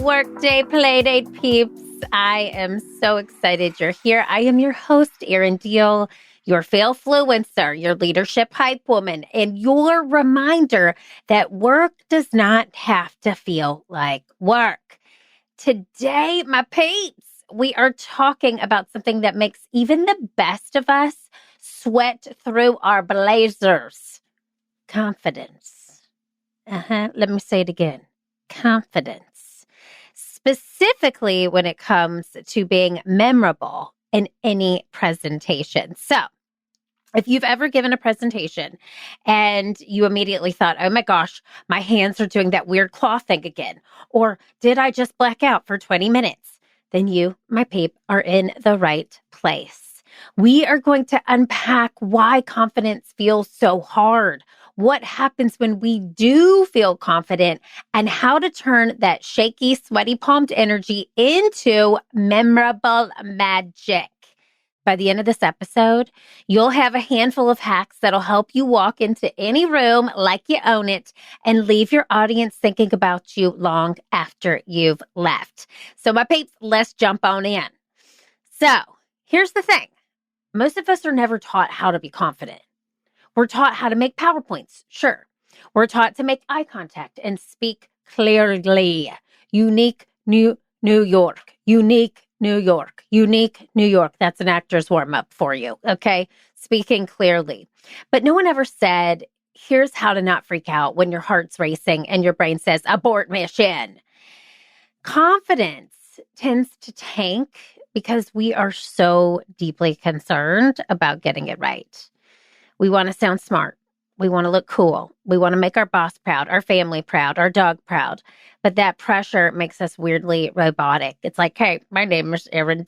Workday Playdate peeps. I am so excited you're here. I am your host, Erin, your failfluencer, your leadership hype woman, and your reminder that work does not have to feel like work. Today, my peeps, we are talking about something that makes even the best of us sweat through our blazers. Confidence. Let me say it again. Confidence. Specifically when it comes to being memorable in any presentation. So, if you've ever given a presentation and you immediately thought, oh my gosh, my hands are doing that weird claw thing again, or did I just black out for 20 minutes? Then you, my peep, are in the right place. We are going to unpack why confidence feels so hard, what happens when we do feel confident, and how to turn that shaky, sweaty palmed energy into memorable magic. By the end of this episode, you'll have a handful of hacks that'll help you walk into any room like you own it and leave your audience thinking about you long after you've left. So my peeps, let's jump on in. So here's the thing. Most of us are never taught how to be confident. We're taught how to make PowerPoints, sure. We're taught to make eye contact and speak clearly. Unique New York. Unique New York. Unique New York. That's an actor's warm-up for you, okay? Speaking clearly. But no one ever said, here's how to not freak out when your heart's racing and your brain says, abort mission. Confidence tends to tank because we are so deeply concerned about getting it right. We want to sound smart. We want to look cool. We want to make our boss proud, our family proud, our dog proud. But that pressure makes us weirdly robotic. It's like, hey, my name is Erin,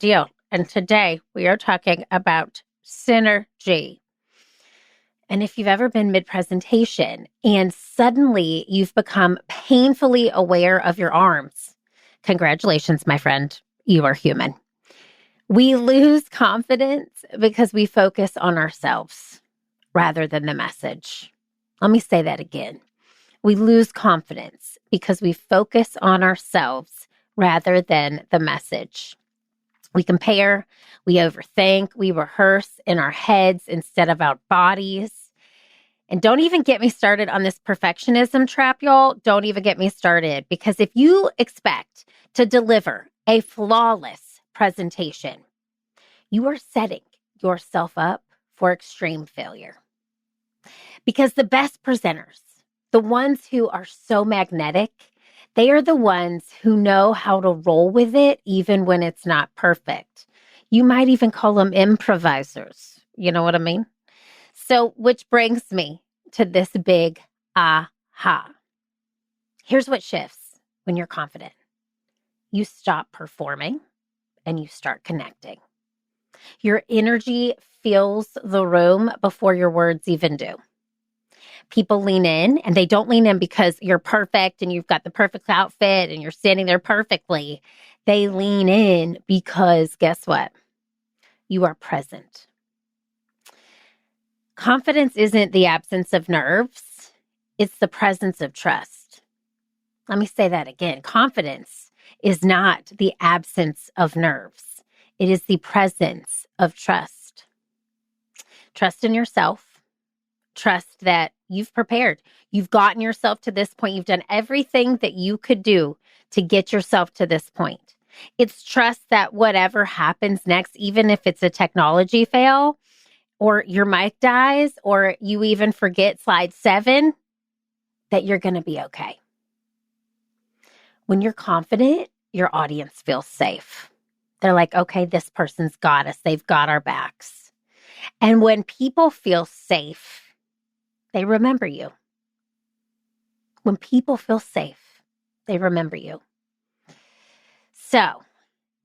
and today we are talking about synergy. And if you've ever been mid-presentation and suddenly you've become painfully aware of your arms, congratulations, my friend, you are human. We lose confidence because we focus on ourselves rather than the message. Let me say that again. We lose confidence because we focus on ourselves rather than the message. We compare, we overthink, we rehearse in our heads instead of our bodies. And don't even get me started on this perfectionism trap, y'all. Don't even get me started, because if you expect to deliver a flawless presentation, you are setting yourself up for extreme failure. Because the best presenters, the ones who are so magnetic, they are the ones who know how to roll with it even when it's not perfect. You might even call them improvisers. You know what I mean? So, which brings me to this big aha. Here's what shifts when you're confident. You stop performing and you start connecting. Your energy fills the room before your words even do. People lean in, and they don't lean in because you're perfect and you've got the perfect outfit and you're standing there perfectly. They lean in because guess what? You are present. Confidence isn't the absence of nerves. It's the presence of trust. Let me say that again. Confidence is not the absence of nerves. It is the presence of trust. Trust in yourself. Trust that you've prepared. You've gotten yourself to this point. You've done everything that you could do to get yourself to this point. It's trust that whatever happens next, even if it's a technology fail, or your mic dies, or you even forget slide 7, that you're going to be okay. When you're confident, your audience feels safe. They're like, okay, this person's got us. They've got our backs. And when people feel safe, they remember you. When people feel safe, they remember you. So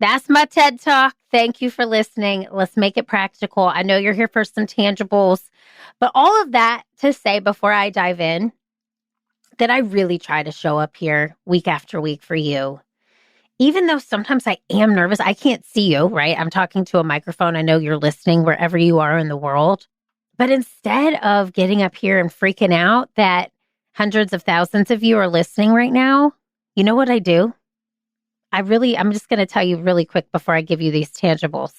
that's my TED Talk. Thank you for listening. Let's make it practical. I know you're here for some tangibles, but all of that to say before I dive in, that I really try to show up here week after week for you. Even though sometimes I am nervous, I can't see you, right? I'm talking to a microphone. I know you're listening wherever you are in the world. But instead of getting up here and freaking out that hundreds of thousands of you are listening right now, you know what I do? I'm just going to tell you really quick before I give you these tangibles.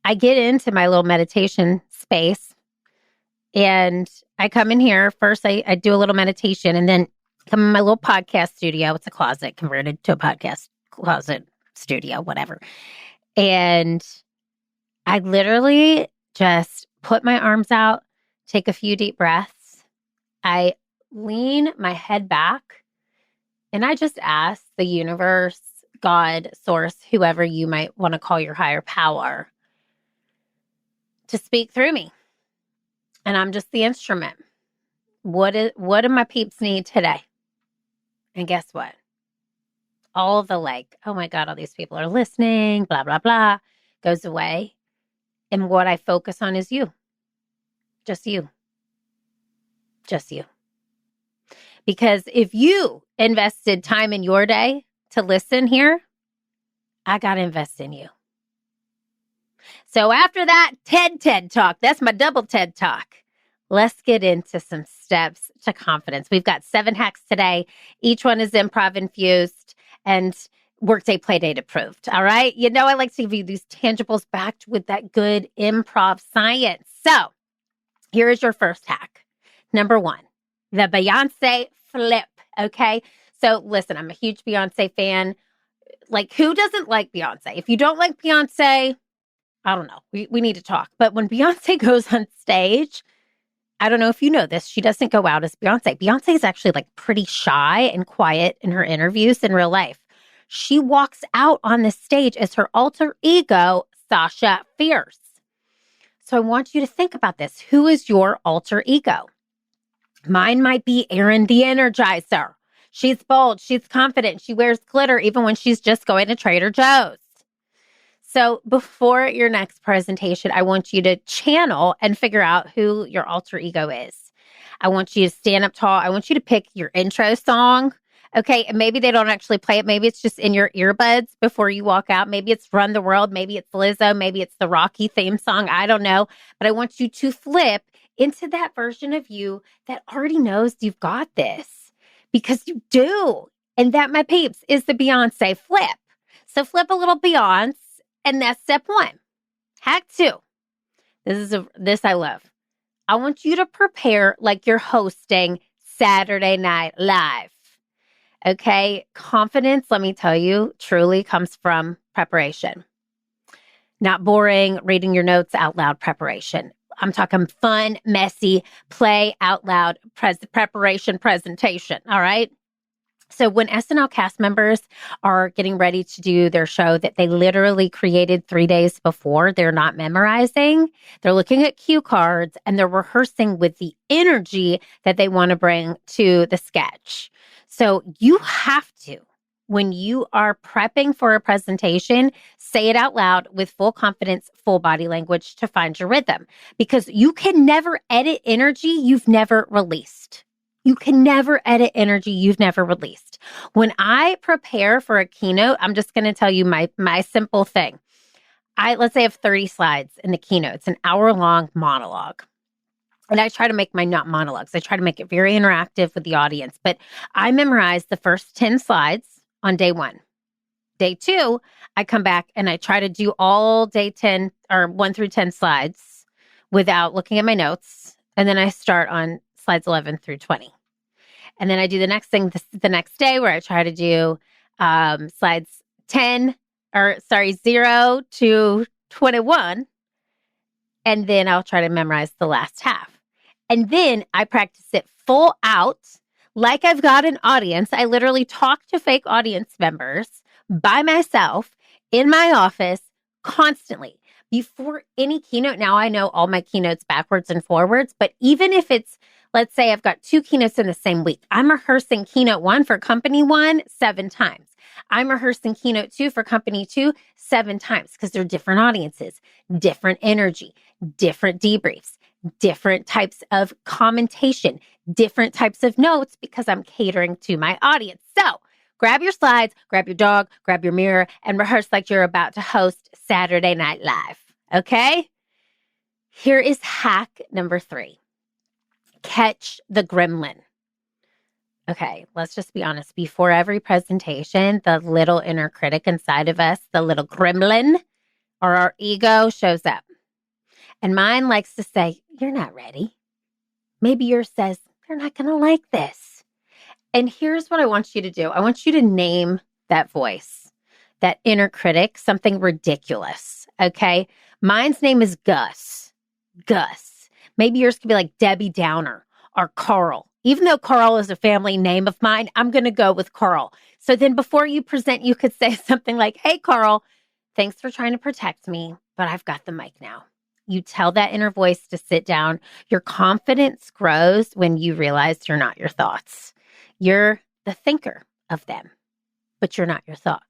I get into my little meditation space and I come in here. First, I do a little meditation and then come in my little podcast studio. It's a closet converted to a podcast closet studio, whatever. And I literally just put my arms out, take a few deep breaths. I lean my head back and I just ask the universe, God, source, whoever you might want to call your higher power, to speak through me. And I'm just the instrument. What do my peeps need today? And guess what? All the oh my God, all these people are listening, blah, blah, blah, goes away. And what I focus on is you. Just you. Just you. Because if you invested time in your day to listen here, I got to invest in you. So after that TED Talk, that's my double TED Talk. Let's get into some steps to confidence. We've got 7 hacks today. Each one is improv-infused and Workday Playdate approved. All right. You know, I like to give you these tangibles backed with that good improv science. So here is your first hack. Number 1, the Beyonce flip. Okay. So listen, I'm a huge Beyonce fan. Like, who doesn't like Beyonce? If you don't like Beyonce, I don't know. We need to talk. But when Beyonce goes on stage, I don't know if you know this, she doesn't go out as Beyonce. Beyonce is actually like pretty shy and quiet in her interviews in real life. She walks out on the stage as her alter ego, Sasha Fierce. So I want you to think about this. Who is your alter ego? Mine might be Erin the Energizer. She's bold. She's confident. She wears glitter even when she's just going to Trader Joe's. So before your next presentation, I want you to channel and figure out who your alter ego is. I want you to stand up tall. I want you to pick your intro song. Okay, and maybe they don't actually play it. Maybe it's just in your earbuds before you walk out. Maybe it's Run the World. Maybe it's Lizzo. Maybe it's the Rocky theme song. I don't know. But I want you to flip into that version of you that already knows you've got this, because you do. And that, my peeps, is the Beyonce flip. So flip a little Beyonce. And that's step 1. Hack 2. This I love. I want you to prepare like you're hosting Saturday Night Live. Okay? Confidence, let me tell you, truly comes from preparation. Not boring, reading your notes out loud preparation. I'm talking fun, messy, play out loud preparation presentation. All right? So when SNL cast members are getting ready to do their show that they literally created 3 days before, they're not memorizing. They're looking at cue cards and they're rehearsing with the energy that they want to bring to the sketch. So you have to, when you are prepping for a presentation, say it out loud with full confidence, full body language to find your rhythm, because you can never edit energy you've never released. You can never edit energy you've never released. When I prepare for a keynote, I'm just going to tell you my simple thing. Let's say I have 30 slides in the keynote. It's an hour-long monologue. And I try to make not monologues. I try to make it very interactive with the audience. But I memorize the first 10 slides on day 1. Day 2, I come back and I try to do all day 10 or 1 through 10 slides without looking at my notes. And then I start on slides 11 through 20. And then I do the next thing the next day where I try to do slides 0 to 21. And then I'll try to memorize the last half. And then I practice it full out like I've got an audience. I literally talk to fake audience members by myself in my office constantly before any keynote. Now I know all my keynotes backwards and forwards, but even if it's, let's say I've got 2 keynotes in the same week, I'm rehearsing keynote 1 for company 1 7 times. I'm rehearsing keynote 2 for company 2 7 times, because they're different audiences, different energy, different debriefs, different types of commentation, different types of notes, because I'm catering to my audience. So grab your slides, grab your dog, grab your mirror, and rehearse like you're about to host Saturday Night Live. Okay? Here is hack number 3. Catch the gremlin. Okay, let's just be honest. Before every presentation, the little inner critic inside of us, the little gremlin or our ego shows up. And mine likes to say, you're not ready. Maybe yours says, they're not going to like this. And here's what I want you to do. I want you to name that voice, that inner critic, something ridiculous. Okay. Mine's name is Gus. Gus. Maybe yours could be like Debbie Downer or Carl. Even though Carl is a family name of mine, I'm going to go with Carl. So then before you present, you could say something like, hey, Carl, thanks for trying to protect me, but I've got the mic now. You tell that inner voice to sit down. Your confidence grows when you realize you're not your thoughts. You're the thinker of them, but you're not your thoughts.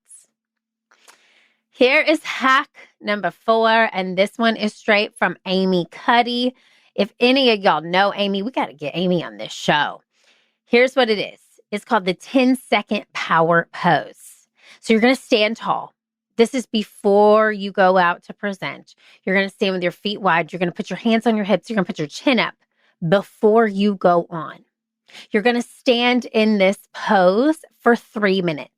Here is hack number 4, and this one is straight from Amy Cuddy. If any of y'all know Amy, we got to get Amy on this show. Here's what it is. It's called the 10-second power pose. So you're going to stand tall. This is before you go out to present. You're going to stand with your feet wide. You're going to put your hands on your hips. You're going to put your chin up before you go on. You're going to stand in this pose for 3 minutes.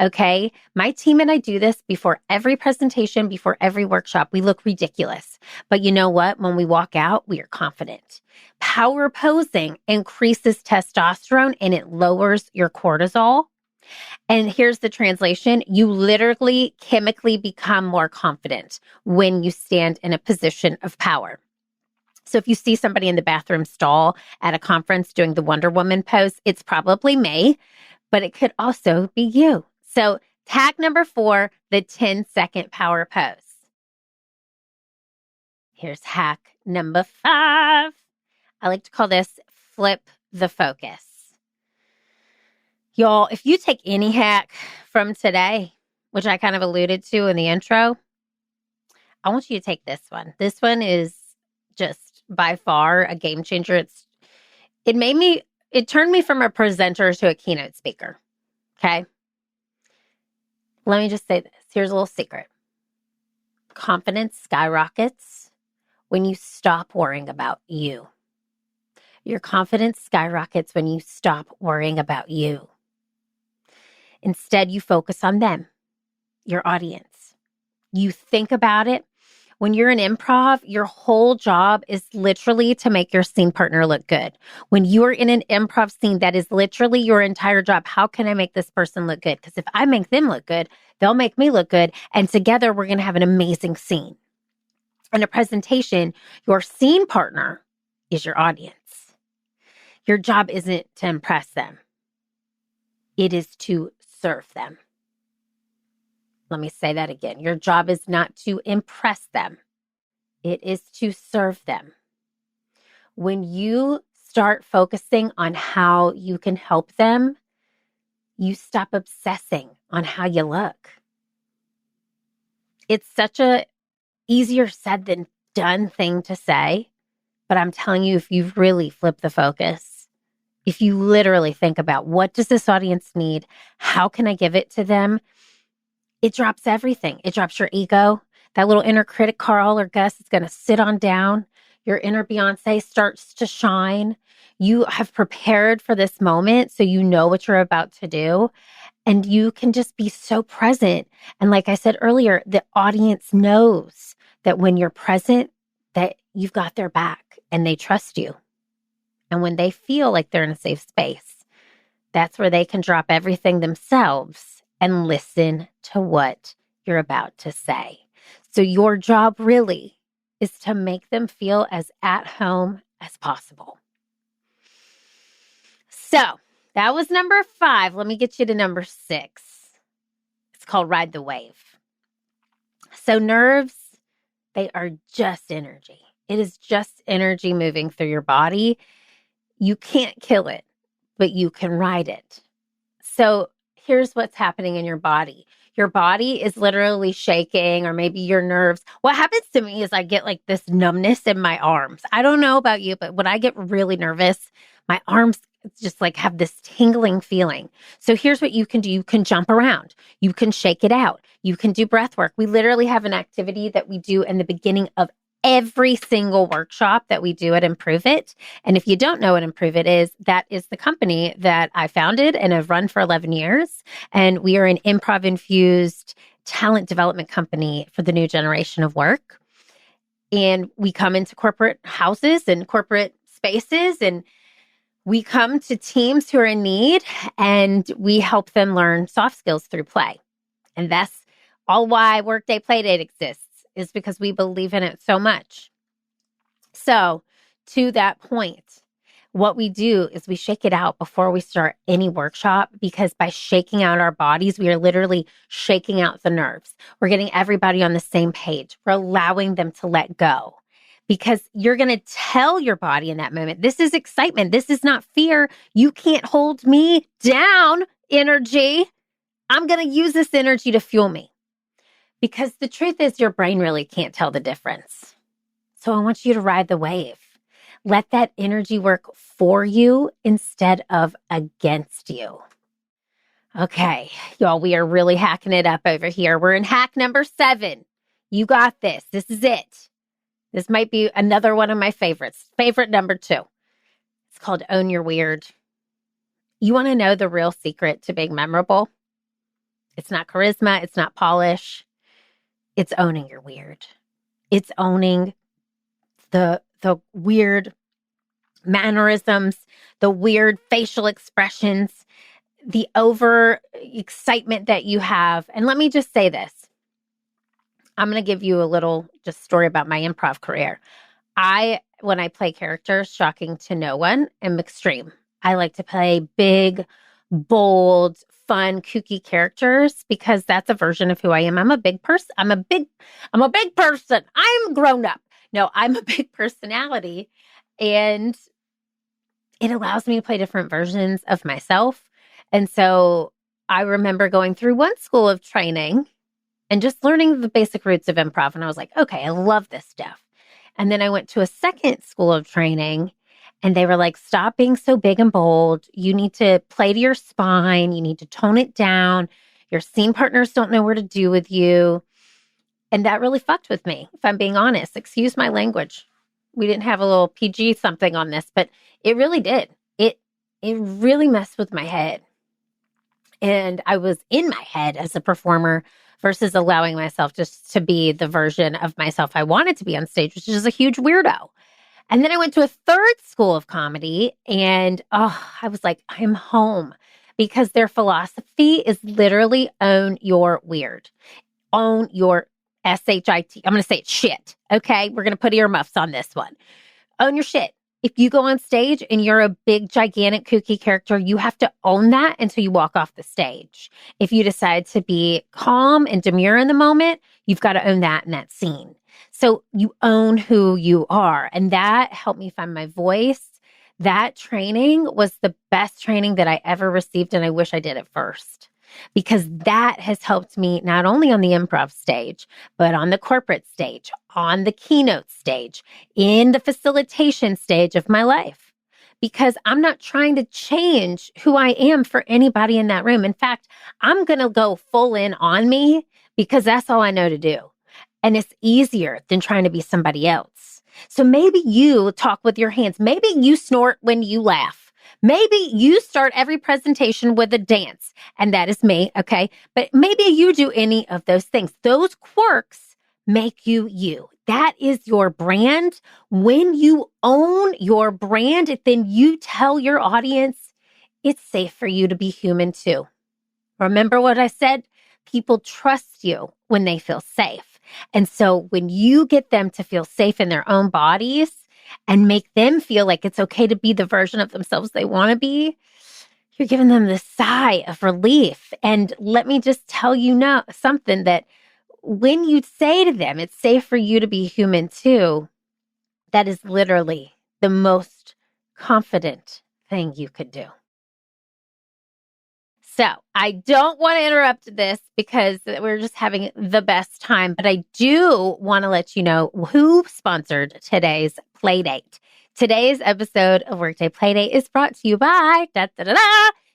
Okay. My team and I do this before every presentation, before every workshop. We look ridiculous. But you know what? When we walk out, we are confident. Power posing increases testosterone and it lowers your cortisol. And here's the translation. You literally chemically become more confident when you stand in a position of power. So if you see somebody in the bathroom stall at a conference doing the Wonder Woman pose, it's probably me, but it could also be you. So hack number 4, the 10-second power pose. Here's hack number 5. I like to call this flip the focus. Y'all, if you take any hack from today, which I kind of alluded to in the intro, I want you to take this one. This one is just by far a game changer. It turned me from a presenter to a keynote speaker. Okay. Let me just say this. Here's a little secret. Confidence skyrockets when you stop worrying about you. Your confidence skyrockets when you stop worrying about you. Instead, you focus on them, your audience. You think about it. When you're in improv, your whole job is literally to make your scene partner look good. When you're in an improv scene, that is literally your entire job. How can I make this person look good? Because if I make them look good, they'll make me look good. And together, we're going to have an amazing scene. In a presentation, your scene partner is your audience. Your job isn't to impress them. It is to serve them. Let me say that again. Your job is not to impress them. It is to serve them. When you start focusing on how you can help them, you stop obsessing on how you look. It's such a easier said than done thing to say, but I'm telling you, if you really flip the focus, if you literally think about what does this audience need, how can I give it to them, it drops everything. It drops your ego. That little inner critic, Carl or Gus, is going to sit on down. Your inner Beyonce starts to shine. You have prepared for this moment, so you know what you're about to do. And you can just be so present. And like I said earlier, the audience knows that when you're present, that you've got their back and they trust you. And when they feel like they're in a safe space, that's where they can drop everything themselves and listen to what you're about to say. So your job really is to make them feel as at home as possible. So that was number 5. Let me get you to number 6. It's called Ride the Wave. So nerves, they are just energy. It is just energy moving through your body. You can't kill it, but you can ride it. So here's what's happening in your body. Your body is literally shaking, or maybe your nerves. What happens to me is I get like this numbness in my arms. I don't know about you, but when I get really nervous, my arms just like have this tingling feeling. So here's what you can do. You can jump around. You can shake it out. You can do breath work. We literally have an activity that we do in the beginning of every single workshop that we do at Improve It. And if you don't know what Improve It is, that is the company that I founded and have run for 11 years. And we are an improv-infused talent development company for the new generation of work. And we come into corporate houses and corporate spaces, and we come to teams who are in need, and we help them learn soft skills through play. And that's all why Workday Playdate exists, is because we believe in it so much. So to that point, what we do is we shake it out before we start any workshop, because by shaking out our bodies, we are literally shaking out the nerves. We're getting everybody on the same page. We're allowing them to let go, because you're going to tell your body in that moment, this is excitement. This is not fear. You can't hold me down, energy. I'm going to use this energy to fuel me. Because the truth is, your brain really can't tell the difference. So I want you to ride the wave. Let that energy work for you instead of against you. Okay, y'all, we are really hacking it up over here. We're in hack number 7. You got this. This is it. This might be another one of my favorites. Favorite number 2. It's called Own Your Weird. You want to know the real secret to being memorable? It's not charisma. It's not polish. It's owning your weird. It's owning the weird mannerisms, the weird facial expressions, the over excitement that you have. And let me just say this. I'm going to give you a little just story about my improv career. When I play characters, shocking to no one, am extreme. I like to play big, bold, fun, kooky characters, because that's a version of who I am. I'm a big person. I'm a big person. I'm grown up. No, I'm a big personality, and it allows me to play different versions of myself. And so I remember going through one school of training and just learning the basic roots of improv. And I was like, okay, I love this stuff. And then I went to a second school of training, and they were like, stop being so big and bold. You need to play to your spine. You need to tone it down. Your scene partners don't know where to do with you. And that really fucked with me, if I'm being honest. Excuse my language. We didn't have a little PG something on this, but it really did. It really messed with my head. And I was in my head as a performer versus allowing myself just to be the version of myself I wanted to be on stage, which is a huge weirdo. And then I went to a third school of comedy, and I was like, I'm home, because their philosophy is literally own your weird. Own your SHIT. I'm going to say it, shit. Okay. We're going to put earmuffs on this one. Own your shit. If you go on stage and you're a big, gigantic, kooky character, you have to own that until you walk off the stage. If you decide to be calm and demure in the moment, you've got to own that in that scene. So you own who you are. And that helped me find my voice. That training was the best training that I ever received. And I wish I did it first, because that has helped me not only on the improv stage, but on the corporate stage, on the keynote stage, in the facilitation stage of my life. Because I'm not trying to change who I am for anybody in that room. In fact, I'm going to go full in on me, because that's all I know to do. And it's easier than trying to be somebody else. So maybe you talk with your hands. Maybe you snort when you laugh. Maybe you start every presentation with a dance, and that is me, okay? But maybe you do any of those things. Those quirks make you you. That is your brand. When you own your brand, then you tell your audience it's safe for you to be human too. Remember what I said? People trust you when they feel safe. And so when you get them to feel safe in their own bodies and make them feel like it's okay to be the version of themselves they want to be, you're giving them this sigh of relief. And let me just tell you now something, that when you say to them, it's safe for you to be human too, that is literally the most confident thing you could do. So I don't want to interrupt this, because we're just having the best time, but I do want to let you know who sponsored today's Playdate. Today's episode of Workday Playdate is brought to you by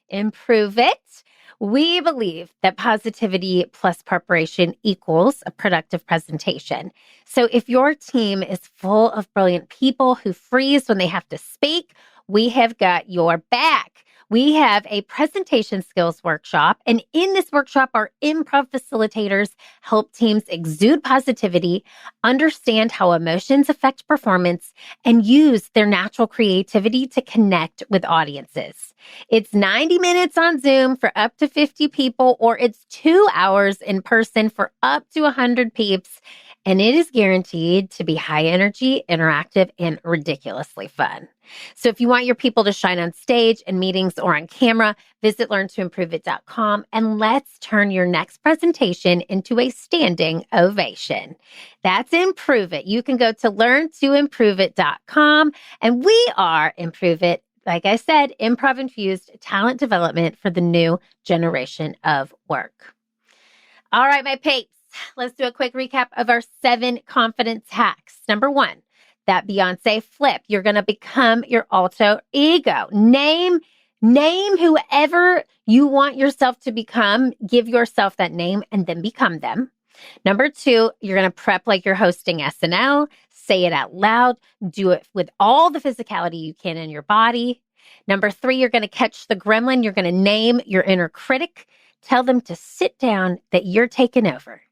Improve It. We believe that positivity plus preparation equals a productive presentation. So if your team is full of brilliant people who freeze when they have to speak, we have got your back. We have a presentation skills workshop, and in this workshop, our improv facilitators help teams exude positivity, understand how emotions affect performance, and use their natural creativity to connect with audiences. It's 90 minutes on Zoom for up to 50 people, or it's 2 hours in person for up to 100 peeps, and it is guaranteed to be high energy, interactive, and ridiculously fun. So if you want your people to shine on stage, in meetings, or on camera, visit learntoimproveit.com and let's turn your next presentation into a standing ovation. That's Improve It. You can go to learntoimproveit.com, and we are Improve It. Like I said, improv-infused talent development for the new generation of work. All right, my peeps, let's do a quick recap of our 7 confidence hacks. Number 1, that Beyonce flip. You're going to become your alter ego. Name whoever you want yourself to become. Give yourself that name and then become them. Number 2, you're going to prep like you're hosting SNL. Say it out loud. Do it with all the physicality you can in your body. Number 3, you're going to catch the gremlin. You're going to name your inner critic. Tell them to sit down, that you're taking over.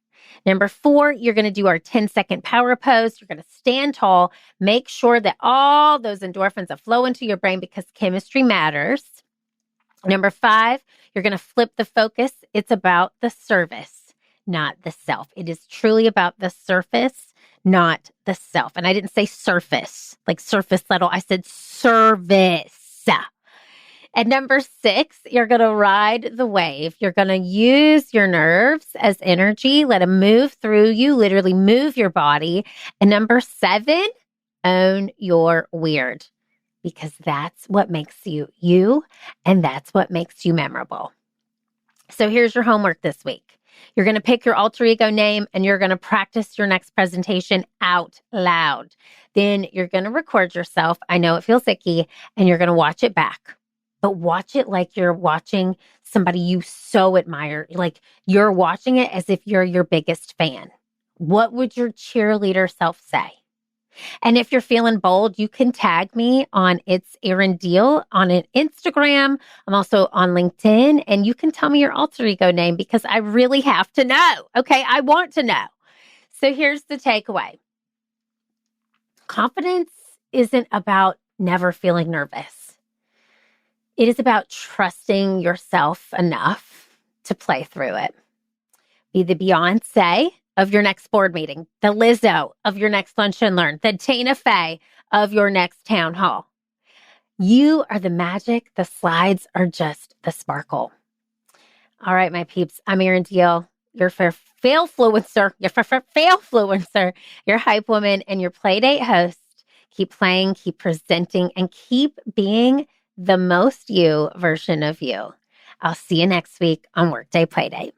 Number 4, you're going to do our 10-second power pose. You're going to stand tall. Make sure that all those endorphins are flow into your brain because chemistry matters. Number 5, you're going to flip the focus. It's about the service, not the self. It is truly about the surface, not the self. And I didn't say surface, like surface level. I said service. And number 6, you're going to ride the wave. You're going to use your nerves as energy. Let them move through you, literally move your body. And number 7, own your weird, because that's what makes you you, and that's what makes you memorable. So here's your homework this week. You're going to pick your alter ego name and you're going to practice your next presentation out loud. Then you're going to record yourself. I know it feels icky, and you're going to watch it back. But watch it like you're watching somebody you so admire, like you're watching it as if you're your biggest fan. What would your cheerleader self say? And if you're feeling bold, you can tag me on It's Erin Deal on an Instagram. I'm also on LinkedIn, and you can tell me your alter ego name because I really have to know. Okay, I want to know. So here's the takeaway. Confidence isn't about never feeling nervous. It is about trusting yourself enough to play through it. Be the Beyonce of your next board meeting, the Lizzo of your next lunch and learn, the Tina Fey of your next town hall. You are the magic. The slides are just the sparkle. All right, my peeps, I'm Erin Deal, your fail-fluencer, your hype woman, and your Playdate host. Keep playing, keep presenting, and keep being the most you version of you. I'll see you next week on Workday Playdate.